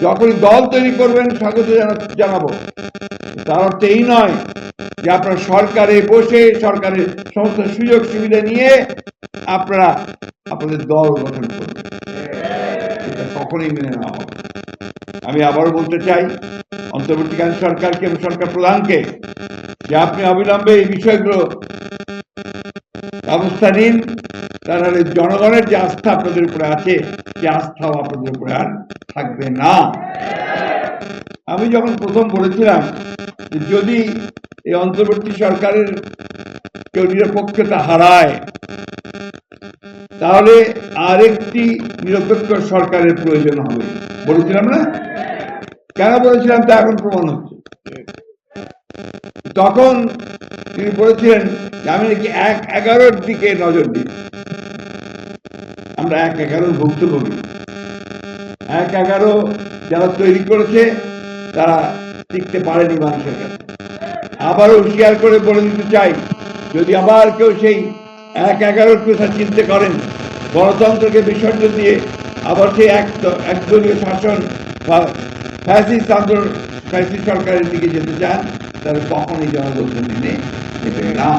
যখনই দল তৈরি করবেন স্বাগত জানাবো। তার অর্থ এই নয় যে আপনারা সরকারে বসে সরকারের সমস্ত সুযোগ সুবিধা নিয়ে আপনারা আপনাদের দল গঠন করবেন, এটা কখনোই মেনে নেওয়া হবে। আমি আবারও বলতে চাই অন্তর্বর্তীকালীন সরকারকে এবং সরকার প্রধানকে যে আপনি অবিলম্বে এই বিষয়গুলো ব্যবস্থা নিন, তা নাহলে জনগণের যে আস্থা আপনাদের উপরে আছে সে আস্থাও আপনাদের উপরে আর থাকবে না। আমি যখন প্রথম বলেছিলাম যদি এই অন্তর্বর্তী সরকারের কেউ নিরপেক্ষতা হারায় তাহলে আরেকটি নিরপেক্ষ সরকারের প্রয়োজন হবে বলেছিলাম না? কেন বলেছিলাম তা এখন প্রমাণ হচ্ছে। তখন তিনি বলেছিলেন যে আমি নাকি 1-11 দিকে নজর দিই। আমরা 1-11 ভুক্তভোগী। 1-11 যারা তৈরি করেছে তারা টিকতে পারেনি মানুষের কাছে। আবারও হুঁশিয়ার করে বলে দিতে চাই, যদি আবার কেউ সেই 1-11 কথা চিন্তা করেন, গণতন্ত্রকে বিসর্জন দিয়ে আবার সেই একদলীয় শাসন বা ফ্যাসিস্ট আন্দোলন ফ্যাসিস্ট সরকারের দিকে যেতে চান, তাহলে কখনই জনগণ মেনে নেবে না।